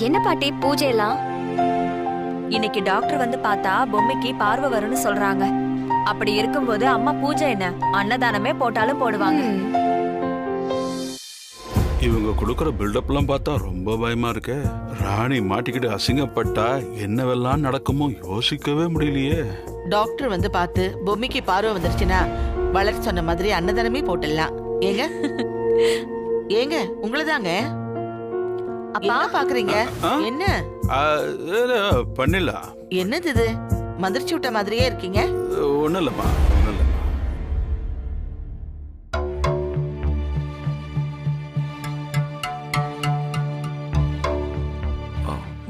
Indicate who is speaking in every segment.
Speaker 1: என்ன பாட்டி பூஜை எல்லாம்?
Speaker 2: இன்னைக்கு டாக்டர் வந்து பார்த்தா பொம்மைக்கு பார்வை வரும்னு சொல்றாங்க. அப்படி இருக்கும்போது அம்மா பூஜை என்ன, அன்னதானமே போட்டாலும் போடுவாங்க.
Speaker 3: இவங்க கொடுக்கற பில்டப்லாம் பார்த்தா ரொம்ப பயமா இருக்கே. ராணி மாட்டிக்கிட்டு அசிங்கப்பட்டா என்னவெல்லாம் நடக்குமோ யோசிக்கவே முடியலையே.
Speaker 4: டாக்டர் வந்து பார்த்து பொம்மைக்கு பார்வை வந்துருச்சுன்னா வளர் சொன்ன மாதிரி அன்னதானமே போட்டுடலாம். ஏங்க ஏங்க உங்களதாங்க அப்பா பாக்குறீங்க. என்ன
Speaker 3: பண்ணிடலாம்.
Speaker 4: என்னது இது மந்திரிச்சு விட்ட மாதிரியே இருக்கீங்க?
Speaker 3: ஒண்ணும் இல்லம்மா, ஒண்ணும் இல்லம்மா.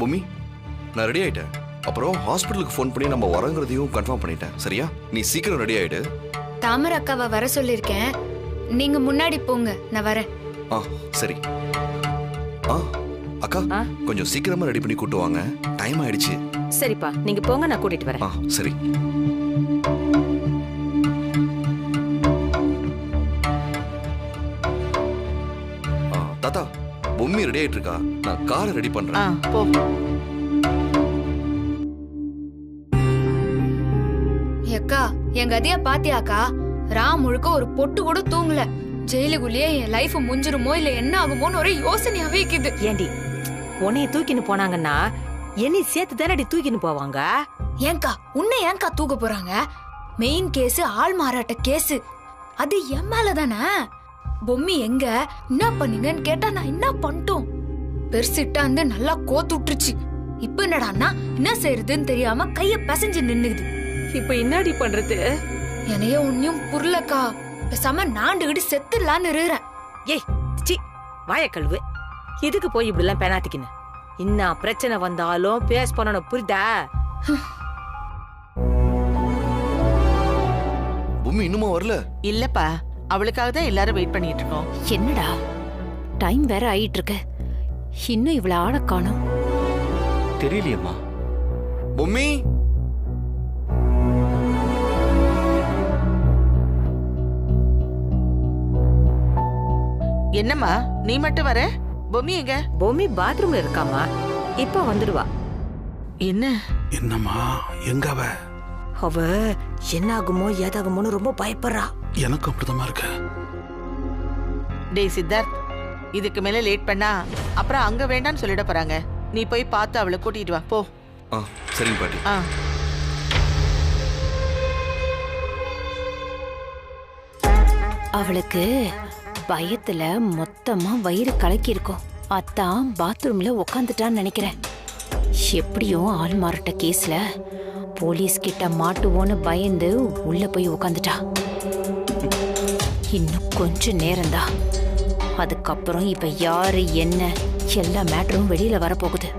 Speaker 5: பொம்மி, நான் ரெடி ஆயிட்டேன். அப்புறம் ஹாஸ்பிட்டலுக்கு ஃபோன் பண்ணி நம்ம வரங்கிறதையும் கன்ஃபார்ம் பண்ணிட்டேன். சரியா? நீ சீக்கிரம் ரெடி ஆயிடு.
Speaker 1: தாமரை அக்காவை வர சொல்லிருக்கேன், நீங்க முன்னாடி போங்க, நான் வரேன்.
Speaker 5: சரி. அக்கா, கொஞ்சம் சீக்கிரமா ரெடி பண்ணி கூட்டு வாங்க, டைம் ஆயிடுச்சு.
Speaker 2: சரிப்பா, நீங்க போங்க, நான் கூட்டிட்டு வரேன்.
Speaker 5: சரி. தாத்தா, பொம்மி ரெடி ஆயிட்டு இருக்கா, நான் காரை ரெடி பண்றேன்.
Speaker 4: போ.
Speaker 1: அக்கா, என் கதியா பாத்தியாக்கா? ராம் முழுக்க ஒரு பொட்டு கூட தூங்கல. ஜெயிலுக்குள்ளேயே என் லைஃப் முடிஞ்சிருமோ இல்ல என்ன ஆகுமோன்னு ஒரே யோசனையாவே இருக்குது.
Speaker 2: ஏண்டி, உன்னைய தூக்கின்னு போனாங்கன்னா என்னை சேர்த்து தானடி தூக்கின்னு போவாங்க.
Speaker 1: ஏங்கா உன்னை ஏங்கா தூக்க போறாங்க? மெயின் கேஸ் ஆள் மாறாட்ட கேஸ், அது என் மேலதானே. பொம்மி எங்க என்ன பண்ணீங்கன்னு கேட்டா நான் என்ன பண்ணிட்டோம்? பெருசிட்டா வந்து நல்லா கோத்து விட்டுருச்சு. இப்ப என்னடான்னா என்ன செய்யறதுன்னு தெரியாம கைய பசஞ்சு நின்னுது.
Speaker 2: இப்ப என்னடி பண்றது?
Speaker 1: என்னைய ஒன்னும் புரியலக்கா. பேசாம நாண்டுகிட்டு செத்துடலான்னு இருக்கிறேன்.
Speaker 2: ஏய் சி, வாயக்கழுவு. இதுக்கு போய் இப்படி எல்லாம் பேனாத்திக்கின்னு இன்னும் பிரச்சனை வந்தாலும் பேஸ் பண்ணணும், புரியுதா?
Speaker 5: பொம்மி இன்னுமா வரல?
Speaker 4: இல்லப்பா, அவளுக்காக தான் எல்லாரும் வெயிட் பண்ணிட்டு இருக்கோம்.
Speaker 2: என்னடா டைம் வேற ஆயிட்டு இருக்கு, இன்னும் இவ்வளவு ஆள காணோம்.
Speaker 5: தெரியலையம்மா. பொம்மி,
Speaker 4: என்னம்மா நீ மட்டும் வர? பொம்மி எங்க?
Speaker 2: பொம்மி பாத்ரூம்ல இருக்காமா, இப்ப வந்துடுவா.
Speaker 4: என்ன
Speaker 3: என்னம்மா, எங்க அவ?
Speaker 2: அவ என்ன ஆகுமோ ஏதாகுமோன்னு ரொம்ப பயப்படுறா.
Speaker 3: எனக்கு அப்படிதான் இருக்கு.
Speaker 4: டேய் சித்தார்த், இதுக்கு மேல லேட் பண்ணா அப்புறம் அங்க வேண்டான்னு சொல்லிட போறாங்க. நீ போய் பார்த்து அவளை கூட்டிட்டு வா, போ.
Speaker 5: சரிங்க பாட்டி.
Speaker 2: அவளுக்கு பயத்துல மொத்தமா வயிறு கலக்கி இருக்கும். அத்தான் பாத்ரூம்ல உக்காந்துட்டான்னு நினைக்கிறேன். எப்படியும் ஆள் மாறாட்ட கேஸ்ல போலீஸ் கிட்ட மாட்டுவோன்னு பயந்து உள்ள போய் உக்காந்துட்டா. இன்னும் கொஞ்ச நேரம்தான், அதுக்கப்புறம் இப்ப யாரு என்ன எல்லா மேட்டரும் வெளியில வரப்போகுது.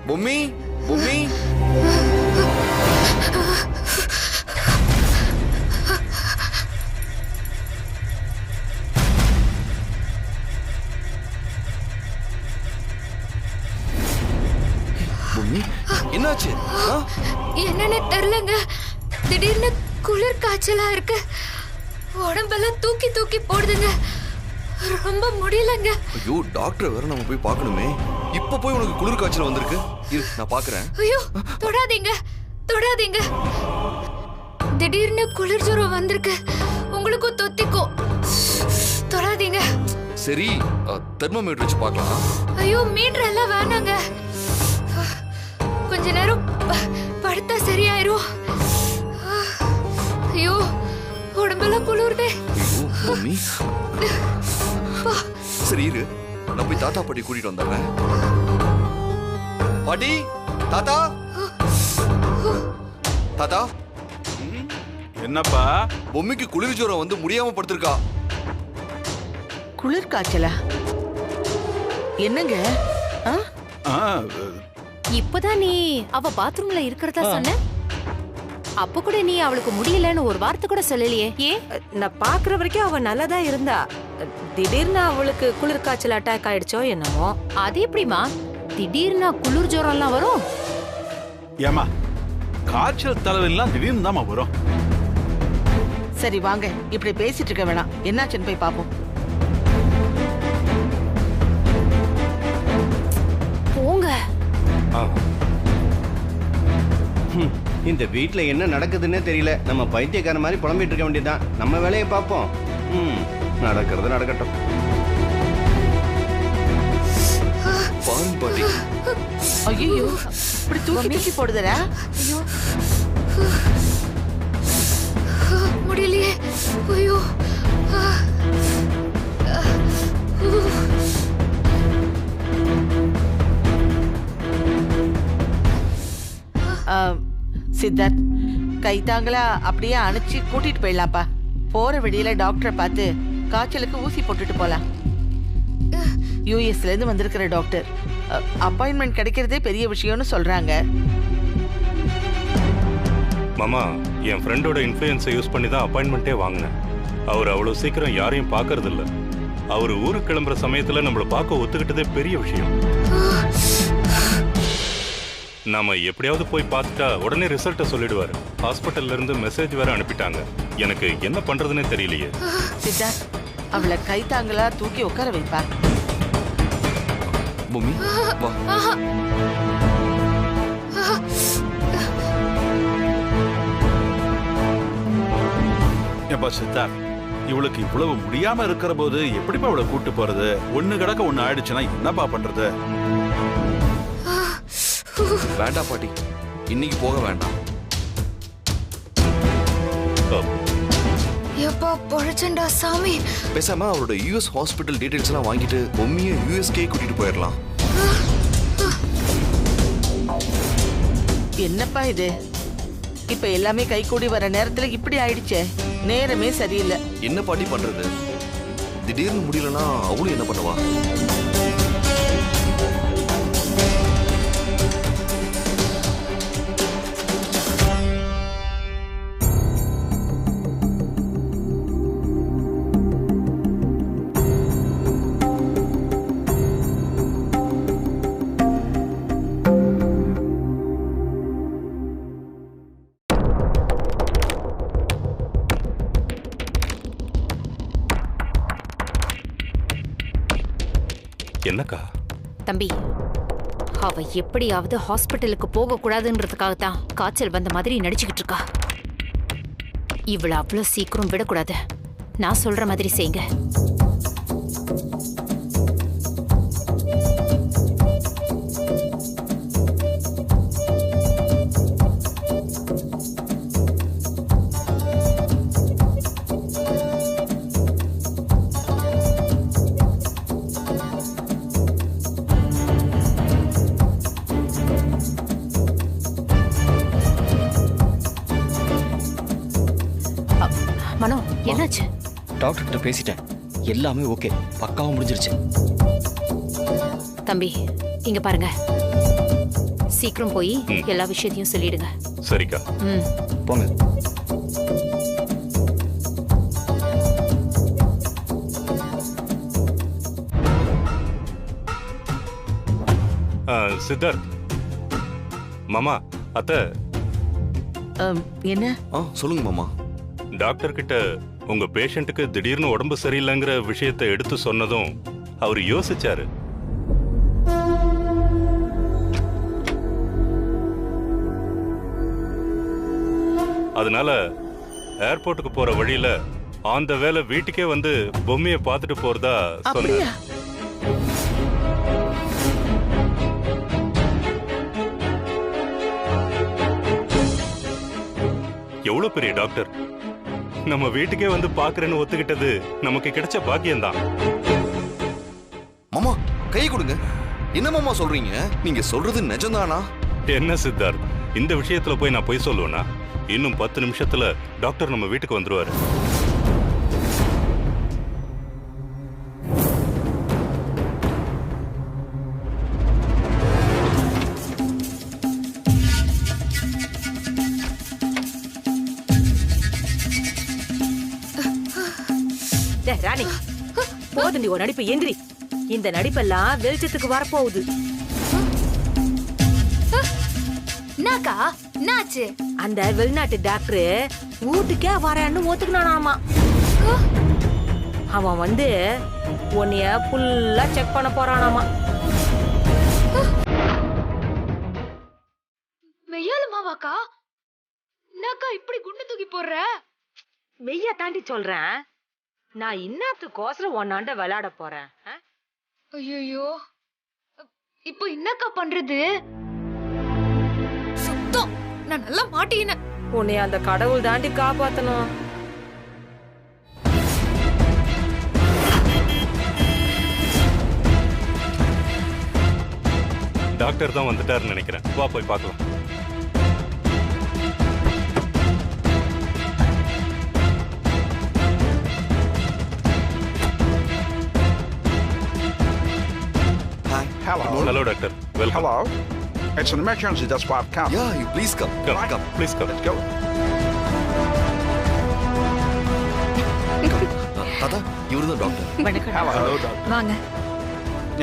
Speaker 5: பொம்மி, பொம்மி, பொம்மி, என்னாச்சு?
Speaker 1: என்னன்னு தெரியலங்க, திடீர்னு குளிர் காய்ச்சலா இருக்கு. உடம்பெல்லாம் தூக்கி தூக்கி போடுதுங்க, ரொம்ப முடியலங்க.
Speaker 5: ஐயோ, டாக்டர் வேற நம்ம போய் பார்க்கணுமே. இப்ப போய் உனக்கு குளிர் காய்ச்சல் வந்திருக்கு. இரு, நான் பாக்குறேன்.
Speaker 1: ஐயோ, தொடாதீங்க தொடாதீங்க. திடீர்னு குளிர் ஜுரம் வந்திருக்கு, உங்களுக்கும் தொத்திக்கோ. தொடாதீங்க.
Speaker 5: சரி, தெர்மோமீட்டர் வச்சு பார்க்கலாம்.
Speaker 1: ஐயோ, மீட்டர் எல்லாம் வேணாங்க. கொஞ்ச நேரம் படுத்தா சரியாயிரும். ஐயோ, உடம்பெல்லாம் குளிருதே.
Speaker 5: ஐயோ பொம்மி, சரி இரு, நான் போய் தாத்தா பாட்டி கூட்டிட்டு வந்தேன். பாட்டி, தாத்தா, தாத்தா.
Speaker 3: என்னப்பா?
Speaker 5: பொம்மிக்கு குளிர் ஜுரம் வந்து முடியாம படுத்திருக்கா.
Speaker 4: குளிர் காய்ச்சலா? என்னங்க?
Speaker 2: இப்பதான் நீ அவ பாத்ரூம்ல இருக்கிறதா சொன்ன. அப்ப கூட நீ அவளுக்கு முடியலன்னு ஒரு வார்த்தை கூட சொல்லலையே. ஏன்? நான் பாக்குற வரைக்கும் அவ நல்லாதான் இருந்தா. திடீர்னு அவளுக்கு குளிர் காய்ச்சல் அட்டாக் ஆயிடுச்சோ என்னமோ. அது எப்படிமா திடீர்னு குளிர் ஜுரம் எல்லாம் வரும்?
Speaker 3: ஏமா, காய்ச்சல் தலைவெல்லாம் திடீர்னு தான் வரும்.
Speaker 4: சரி வாங்க, இப்படி பேசிட்டு இருக்க வேணாம், என்னாச்சுன்னு போய் பாப்போம்.
Speaker 6: இந்த வீட்ல என்ன நடக்குதுன்னே தெரியல. நம்ம பைத்தியக்கார மாதிரி புலம்பிட்டு இருக்க வேண்டியதுதான். நம்ம வேலையை பார்ப்போம். நடக்கிறது நடக்கட்டும்.
Speaker 5: பாருங்க பாட்டி.
Speaker 4: ஐயோ இப்படி தூக்கி தூக்கி போடுதரா?
Speaker 1: ஐயோ முடியலையே. ஐயோ
Speaker 4: சித்தார்த், கைத்தாங்களா அப்படியே அணைச்சி கூட்டிட்டு போயிடலாம்ப்பா. போற வழியில டாக்டரை பார்த்து காய்ச்சலுக்கு ஊசி போட்டுட்டு போலாம். யூஎஸ்ல இருந்து வந்திருக்கிற டாக்டர். அப்பாயின்மெண்ட் கிடைக்கிறதே பெரிய விஷயம்னு சொல்றாங்க.
Speaker 7: மாமா, என் ஃப்ரெண்டோட இன்ஃப்ளூயன்ஸை யூஸ் பண்ணி தான் அப்பாயின்மெண்ட்டே வாங்கினேன். அவர் அவ்வளோ சீக்கிரம் யாரையும் பார்க்கறது இல்ல. அவர் ஊருக்கு கிளம்புற சமயத்தில் நம்மளை பார்க்க ஒத்துக்கிட்டதே பெரிய விஷயம். நாம எப்படியாவது போய் பார்த்துட்டா உடனே ரிசல்ட்டை சொல்லிடுவாரு. ஹாஸ்பிட்டல்ல இருந்து மெசேஜ் வேற அனுப்பிட்டாங்க. எனக்கு என்ன பண்றதுன்னே தெரியலையே.
Speaker 4: சித்தார்த், அவளை கைத்தாங்களா தூக்கி உட்கார வைப்பா.
Speaker 5: பூமி வா.
Speaker 3: ஏப்பா சித்தார்த், இவளுக்கு இவ்வளவு முடியாம இருக்கிற போது எப்படிப்பா அவளை கூட்டு போறது? ஒண்ணு கிடக்க ஒண்ணு ஆயிடுச்சுன்னா என்னப்பா பண்றது?
Speaker 5: வேண்டாம் பாட்டி, இன்னைக்கு போக வேண்டாம்.
Speaker 1: எப்பா பொழச்சண்டா சாமி.
Speaker 5: பேசாம அவரோட யூஎஸ் ஹாஸ்பிட்டல் டீடைல்ஸ் எல்லாம் வாங்கிட்டு பொம்மியை யூஎஸ்கே கூட்டிட்டு போயிடலாம்.
Speaker 4: என்னப்பா இது? இப்ப எல்லாமே கை கூடி வர நேரத்துல இப்படி ஆயிடுச்சே. நேரமே சரியில்லை.
Speaker 5: என்ன பாட்டி பண்றது? திடீர்னு முடியலன்னா அவளும் என்ன பண்ணுவா?
Speaker 7: என்னக்கா?
Speaker 2: தம்பி, அவ எப்படியாவது ஹாஸ்பிட்டலுக்கு போக கூடாதுன்றதுக்காக தான் காய்ச்சல் வந்த மாதிரி நடிச்சுக்கிட்டு இருக்கா. இவளை அவ்வளவு சீக்கிரம் விடக்கூடாது. நான் சொல்ற மாதிரி செய்யுங்க. மனோ, என்னாச்சு?
Speaker 8: டாக்டர் கிட்ட பேசிட்டேன். எல்லாமே ஓகே, பக்காவா முடிஞ்சிருச்சு.
Speaker 2: தம்பி, இங்க பாருங்க. சீக்கிரம் போய் எல்லா விஷயத்தையும் சொல்லிடுங்க.
Speaker 7: சரிக்கா.
Speaker 8: போங்க.
Speaker 7: சித்தார்த் மாமா, அத்தை.
Speaker 4: என்ன?
Speaker 5: சொல்லுங்க மாமா.
Speaker 7: டாக்டர் கிட்ட உங்க பேஷண்ட்டுக்கு திடீர்னு உடம்பு சரியில்லைங்கிற விஷயத்தை எடுத்து சொன்னதும் அவர் யோசிச்சாரு. அதனால ஏர்போர்ட்டுக்கு போற வழியில அந்த வேலை வீட்டுக்கே வந்து பொம்மையை பார்த்துட்டு போறதா சொன்னாரு. எவ்வளவு பெரிய டாக்டர்! நம்ம வீட்டுக்கே வந்து பாக்குறேன்னு ஒத்துக்கிட்டது நமக்கு கிடைச்ச பாக்கியம்தான்.
Speaker 5: மாமா கை கொடுங்க. என்ன மாமா சொல்றீங்க? நீங்க சொல்றது நிஜம்தானா?
Speaker 7: என்ன சித்தார்த், இந்த விஷயத்துல போய் நான் போய் சொல்லுவேனா? இன்னும் 10 நிமிஷத்துல டாக்டர் நம்ம வீட்டுக்கு வந்துருவாரு.
Speaker 2: ராணி, போதுண்டி ஒரு நடிப்பு. எந்திரி. இந்த நடிப்பெல்லாம் வெளிச்சத்துக்கு வரப்போகுது.
Speaker 1: என்னக்கா என்னாச்சு?
Speaker 2: அந்த வெளிநாட்டு டாக்டர் வீட்டுக்கே வரேன்னு ஒத்துக்கினானாமா. அவன் வந்து உன்னைய ஃபுல்லா செக் பண்ண போறானாமா.
Speaker 1: போடுற?
Speaker 2: மெய்யா தாண்டி சொல்றேன். நான் இன்னத்துக்கோசரம் ஒன்னாண்ட விளையாட போறேன்.
Speaker 1: ஐயோ, இப்போ என்னக்கா பண்றது? சுத்தம், நான் நல்லா மாட்டினேன்.
Speaker 2: உன்னை அந்த கடவுள் தாண்டி காப்பாத்தணும்.
Speaker 7: டாக்டர் தான் வந்துட்டாருன்னு நினைக்கிறேன். வா போய் பார்க்கலாம்.
Speaker 3: Hello.
Speaker 7: Hello, doctor. Welcome.
Speaker 3: Hello. It's an emergency, that's why I've come.
Speaker 5: Yeah, you please come.
Speaker 7: Come,
Speaker 5: Come.
Speaker 7: please come.
Speaker 3: Let's go.
Speaker 5: தாத்தா இவருதான் டாக்டர்.
Speaker 3: Hello, doctor.
Speaker 1: வாங்க.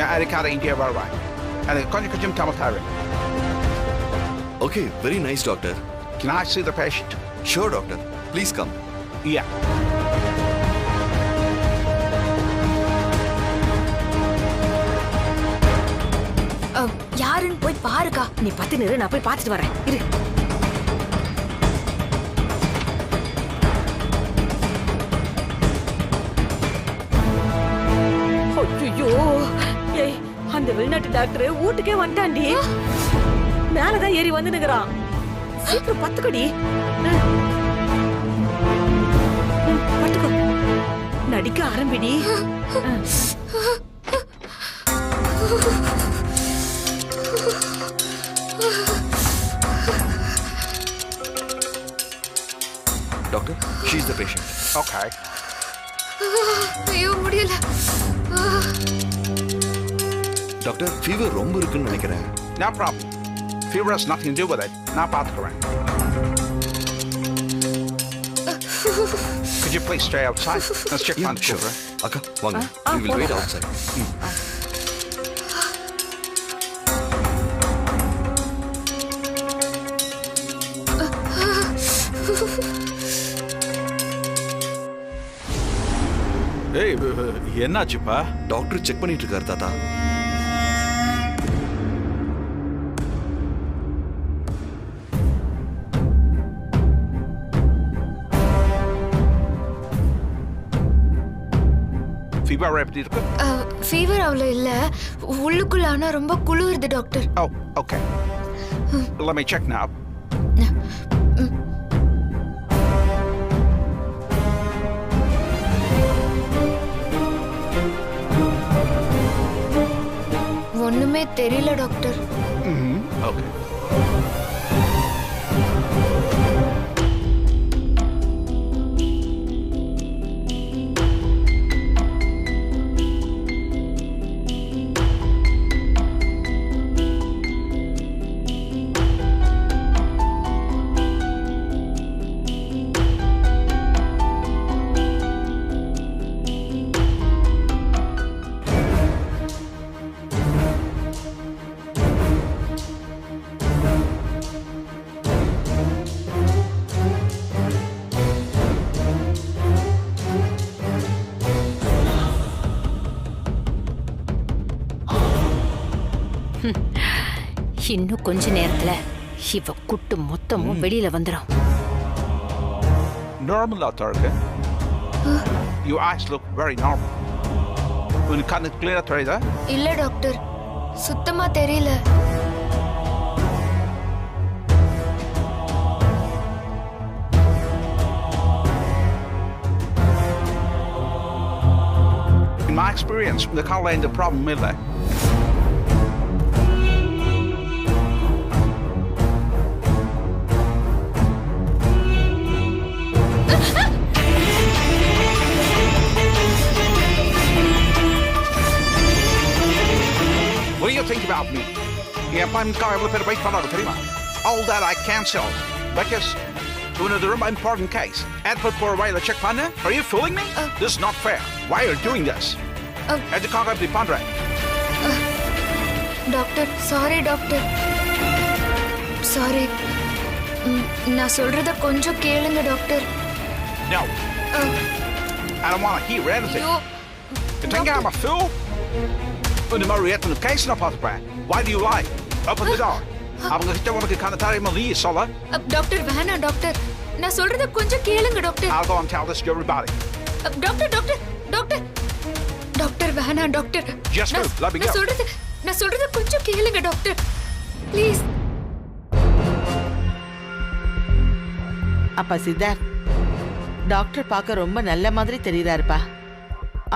Speaker 3: Yeah, Erika India Barba. And கொஞ்சம் கமத்தாரு.
Speaker 5: Okay, very nice doctor.
Speaker 3: Can I see the patient?
Speaker 5: Sure doctor. Please come.
Speaker 3: Yeah.
Speaker 1: யாருன்னு போய் பாருக்கா.
Speaker 2: நீ பத்தி நிறு, நான் போய் பார்த்துட்டு வரேன். இரு. ஐயோ, ஏய், அந்த வெளிநாட்டு டாக்டர் வீட்டுக்கே வந்துட்டான்டி. மேலதான் ஏறி வந்து நிக்கிறான். சீக்கிரம் பத்துக்கடி. பத்துக்கோ. நடிக்க ஆரம்பிடி.
Speaker 5: Doctor, she's the patient.
Speaker 3: Okay.
Speaker 1: ஐயோ, முடியல.
Speaker 5: டாக்டர் ஃபீவர் ரொம்ப இருக்குன்னு நினைக்கிறேன்.
Speaker 3: No problem. Fever has nothing to do with it. நான் பார்த்துக்கிறேன். Could you please stay outside? Let's check on the children.
Speaker 5: அக்கா வாங்க. We will wait outside.
Speaker 3: ஏய், என்னாச்சுப்பா?
Speaker 5: டாக்டர் செக் பண்ணிட்டு இருக்காரு தாத்தா.
Speaker 3: ஃபீவர் எப்படி இருக்கு?
Speaker 1: ஃபீவர் அவ்வளோ இல்ல, உள்ளுக்குள்ள ஆனா ரொம்ப குளிருது doctor.
Speaker 3: Oh, okay. Let me check now.
Speaker 1: ஒண்ணுமே தெரியல டாக்டர்.
Speaker 3: Okay.
Speaker 2: இன்னும் கொஞ்ச நேரத்துல இவ குட்டு மொத்தமும் வெளியில வந்துடும்.
Speaker 3: Normal ஆ இருக்கு. Your eyes look very normal. உன் கண்ணு கிளியரா தெரியுதா?
Speaker 1: இல்ல டாக்டர், சுத்தமா தெரியல.
Speaker 3: In my experience, இந்த காலைல இந்த ப்ராப்ளம் இல்லை. What do you think about me? என் பையனுக்காக எவ்வளவு பேர் வெயிட் பண்ணாங்க தெரியுமா? All that I cancelled because another ரொம்ப important case. Airport போற வழியில செக் பண்ண. Are you fooling me? This is not fair. Why are you doing this? எதுக்காக இப்படி பண்ற?
Speaker 1: Doctor, sorry doctor. சாரி. நான் சொல்றத கொஞ்சம் கேளுங்க doctor.
Speaker 3: No. I don't want to hear anything.
Speaker 1: ஐயோ,
Speaker 3: You think I'm a fool? இந்த மாதிரி எத்தனை கேஸ் நான் பார்த்துப்பேன். Why do you lie? Open the door. அவங்க கிட்ட உனக்கு கண்ண தாரியமா நீ சொல்ல.
Speaker 1: டாக்டர் வேணாம் டாக்டர். நான் சொல்றத கொஞ்சம் கேளுங்க doctor.
Speaker 3: I'll go and tell this to everybody.
Speaker 1: Doctor doctor doctor doctor வேணாம் doctor.
Speaker 3: Just move. Let me go.
Speaker 1: நான் சொல்றத கொஞ்சம் கேளுங்க டாக்டர். ப்ளீஸ்.
Speaker 4: அப்பா சித்தார்த், டாக்டர் பார்க்க ரொம்ப நல்ல மாதிரி தெரியுறாருப்பா.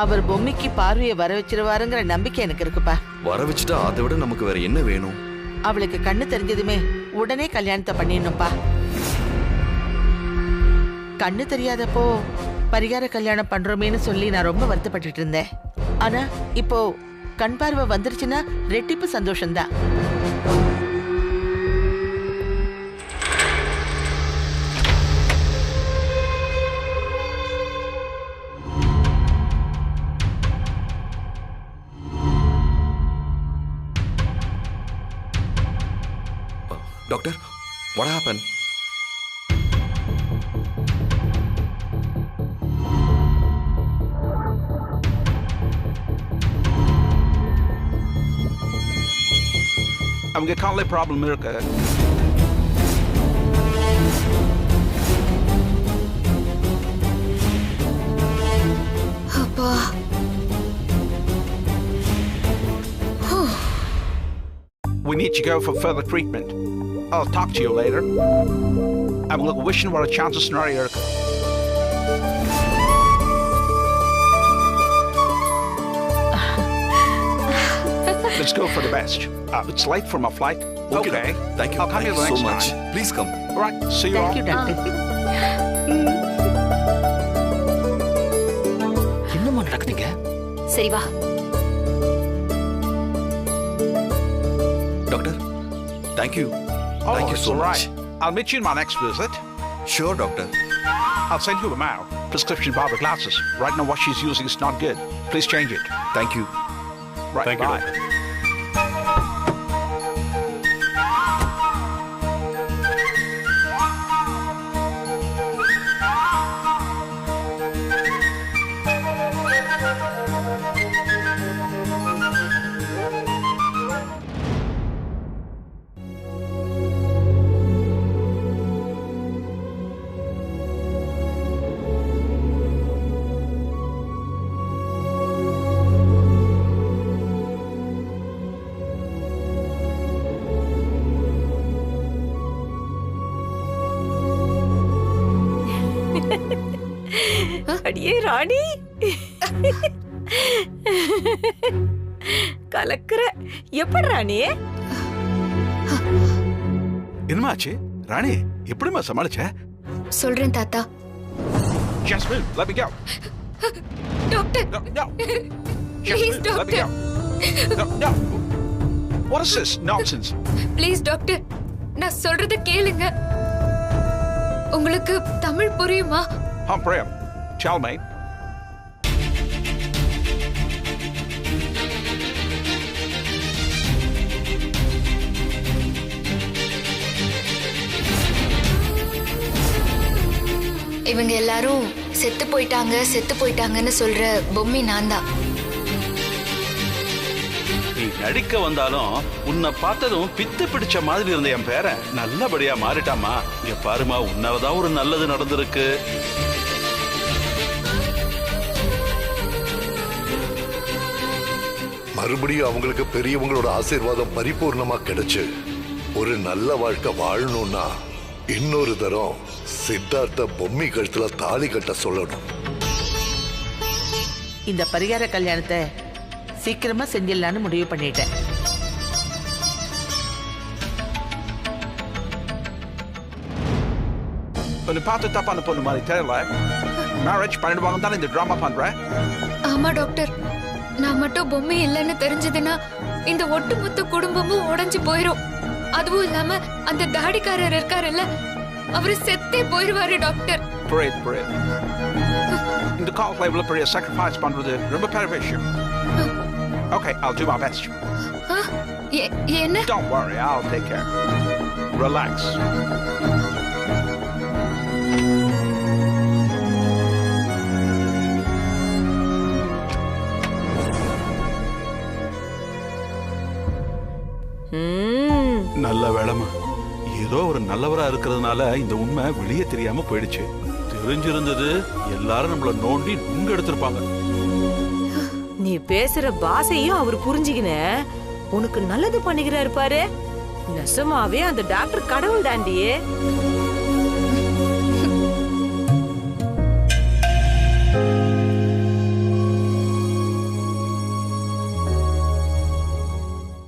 Speaker 4: அவர் பொம்மிக்கு பார்வையை வர வச்சிருவாருங்கிற நம்பிக்கை எனக்கு இருக்குப்பா.
Speaker 5: வர வச்சுட்டா அதை விட நமக்கு வேற என்ன வேணும்?
Speaker 4: அவளுக்கு கண்ணு தெரிஞ்சதுமே உடனே கல்யாணத்தை பண்ணிடணும்ப்பா. கண்ணு தெரியாதப்போ பரிகார கல்யாணம் பண்றோமேன்னு சொல்லி நான் ரொம்ப வருத்தப்பட்டுட்டு இருந்தேன். ஆனா இப்போ கண் பார்வை வந்துருச்சுன்னா ரெட்டிப்பு சந்தோஷம்தான்.
Speaker 5: Doctor, what happened?
Speaker 3: அவங்க காலை ப்ராப்ளம் இருக்கு.
Speaker 1: அப்பா.
Speaker 3: We need to go for further treatment. I'll talk to you later. அவங்களுக்கு விஷன் வர சான்சஸ் நிறைய இருக்கு. Let's go for the best. It's late for my flight. Okay.
Speaker 5: Thank you.
Speaker 3: I'll come here the
Speaker 5: so
Speaker 3: next
Speaker 5: much.
Speaker 3: time.
Speaker 5: Please come.
Speaker 3: All right. See you all.
Speaker 4: Thank you, doctor.
Speaker 8: என்னம்மா நடக்குதுங்க?
Speaker 2: சரி வா.
Speaker 5: Doctor, thank you.
Speaker 3: Oh,
Speaker 5: Thank you
Speaker 3: it's
Speaker 5: so
Speaker 3: all
Speaker 5: much.
Speaker 3: right. I'll meet you in my next visit.
Speaker 5: Sure, doctor.
Speaker 3: I'll send you a mail. Prescription Barbara glasses. Right now what she's using is not good. Please change it.
Speaker 5: Thank you.
Speaker 3: Right.
Speaker 7: Thank you,
Speaker 3: Bye.
Speaker 7: doctor.
Speaker 2: அடியே ராணி, கலக்குற. எப்படி ராணி?
Speaker 3: என்னமாச்சு ராணி? எப்படிமா சமாளிச்ச?
Speaker 1: சொல்றேன் தாத்தா.
Speaker 3: Jasmine, let me go.
Speaker 1: Doctor.
Speaker 3: No, no.
Speaker 1: Please,
Speaker 3: Jasmine, let me go. No, no. What is this nonsense?
Speaker 1: Please doctor, நான் சொல்றத கேளுங்க. உங்களுக்கு தமிழ் புரியுமா?
Speaker 3: Prem, tell me.
Speaker 1: இவங்க எல்லாரும் செத்து போயிட்டாங்கன்னு சொல்ற பொம்மி நான் தான்.
Speaker 9: நீ நடிக்க வந்தாலும் உன்னை பார்த்ததும் பித்து பிடிச்ச மாதிரி இருந்த என் பேரன் நல்லபடியா மாறிட்டாமா. இங்க பாருமா, உன்னாலதான் ஒரு நல்லது நடந்திருக்கு.
Speaker 10: மறுபடியும் அவங்களுக்கு பெரியவங்களோட ஆசீர்வாதம் பரிபூர்ணமா கிடைச்சு ஒரு நல்ல வாழ்க்கை வாழணும்னா இன்னொரு தரம் சித்தார்த்த பொம்மி கழுத்துல தாலி கட்ட சொல்லணும்.
Speaker 4: இந்த பரிகார கல்யாணத்தை சீக்கிரமா செஞ்சிடலான்னு முடிவு பண்ணிட்டேன்.
Speaker 3: பார்த்து தப்பான பொண்ணு மாதிரி தெரியல. மேரேஜ் பண்ணிடுவாங்க தானே இந்த டிராமா பண்ற?
Speaker 1: ஆமா டாக்டர், நான் மட்டும் பொம்மை இல்லைன்னு தெரிஞ்சதுன்னா இந்த ஒட்டுமொத்த குடும்பமும் உடைஞ்சு போயிரும். அதுவும் இல்லாம அந்த தாடிக்காரர் இருக்காருல்ல, அவரு செத்தே போயிருவாரு டாக்டர்.
Speaker 3: புரியுது. இந்த காலத்துல இவ்வளவு பெரிய சாக்ரிஃபைஸ் பண்றது ரொம்ப பெரிய விஷயம். Okay, I'll do my best.
Speaker 1: என்ன?
Speaker 3: Don't worry, I'll take care. Relax. நல்ல வேலைமா, ஏதோ ஒரு
Speaker 9: நல்லவரா இருக்கிறதுனால இந்த உண்மை வெளியே தெரியாம போயிடுச்சு. தெரிஞ்சிருந்தது எல்லாரும் நம்மள நோண்டி நுங்க எடுத்திருப்பாங்க.
Speaker 2: நீ பேசுற பாஷையும் அவர் புரிஞ்சுக்கின உனக்கு நல்லது பண்ணிக்கிறாரு பாரு. நெசமாவே அந்த டாக்டர் கடவுள் தாண்டியே.